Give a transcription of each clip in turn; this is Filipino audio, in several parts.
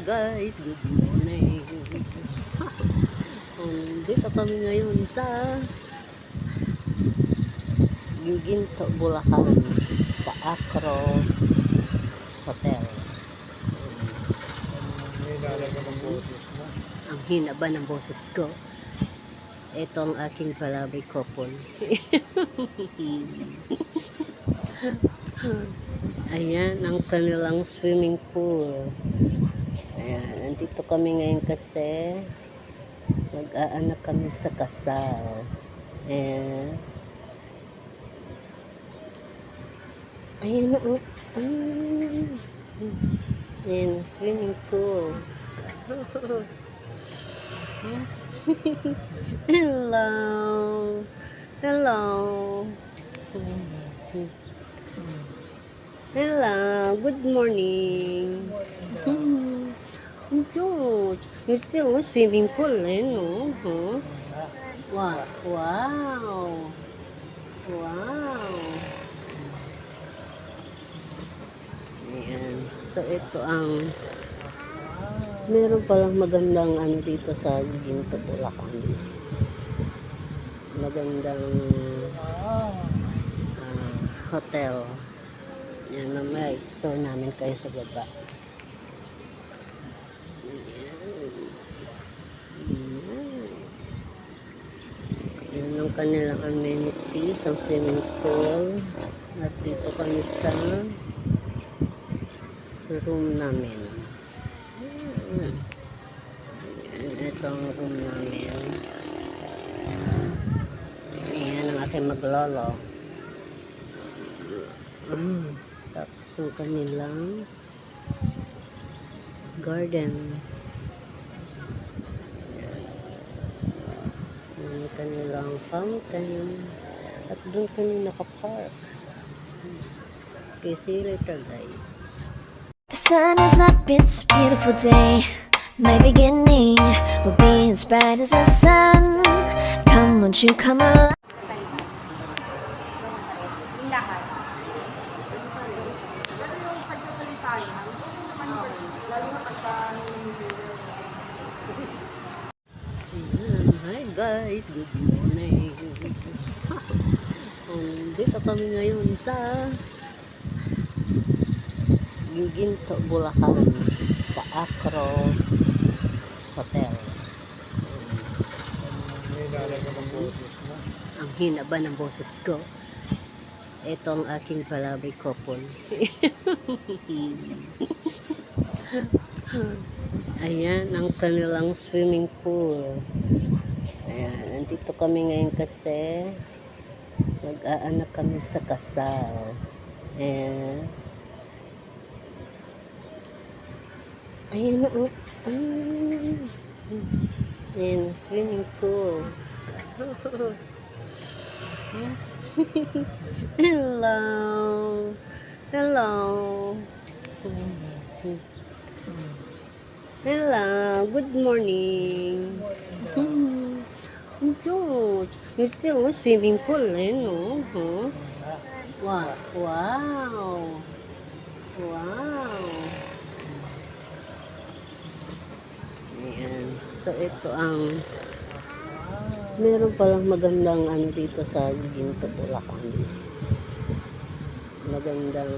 guys, good morning. Dito kami ngayon sa Ginto, Bulacan, sa Acro Hotel. Ang hina ba ng boses ko? Ito ang aking palabay couple. Ayan ang kanilang swimming pool. Ayan, nandito kami ngayon kasi mag-aanak kami sa kasal. Ayan. Ayan na. Ayan, swimming pool. Hello. Hello. Hello. Good morning. George, you still a swimming pool, eh, no? Huh? Wow. Wow. Wow. Ayan. So, ito ang meron palang magandang ano dito sa Ginto, Bulacan. Magandang hotel. Yan, mamaya tour namin kayo sa baba. Yan ang kanilang amenities, ang swimming pool. At dito kami sa room namin. Ito ang room namin. Ayan ang aking maglolo. Tapos ang kanilang garden. Ang kanilang fountain. At doon kami nakapark. Okay, see you later guys. The sun is up, it's a beautiful day. My beginning will be as bright as the sun. Come, won't you come along? Hi guys, good morning. Dito kami ngayon sa Ginto, Bulacan, sa Acro Hotel. Ang hina ba ng boses ko? Ito ang aking palabay couple. Ayan ang kanilang swimming pool. Ayan, nandito kami ngayon kasi mag-aanak kami sa kasal. Ayan. Ayan na. Ayan, swimming pool. Hello. Hello. Hello. Good morning. George, you still a swimming pool, eh, no? Huh? Wow. Wow. Wow. Ayan. So, ito ang meron palang magandang ano dito sa Ginto, Bulacan. Magandang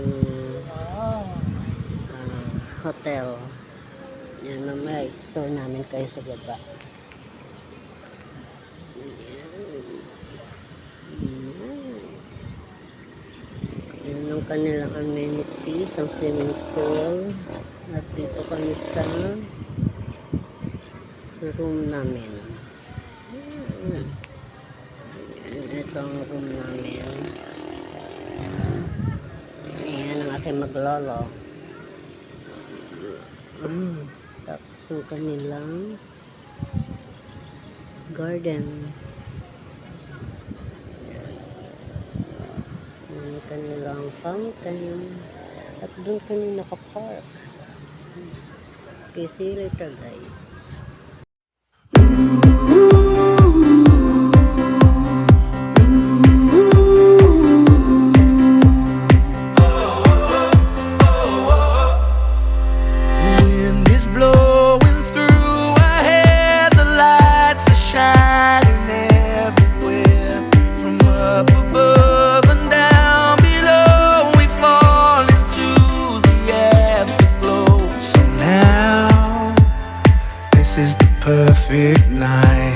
hotel. Yan, mamaya tour namin kayo sa baba. Yan ang kanilang amenities, ang swimming pool. At dito kami sa room namin. Ito ang room namin. Ayan ang aking maglolo. Tapos ang kanilang garden. Ang kanilang fountain. At doon kami nakapark. Okay, see you later guys. Wind is blowing smile.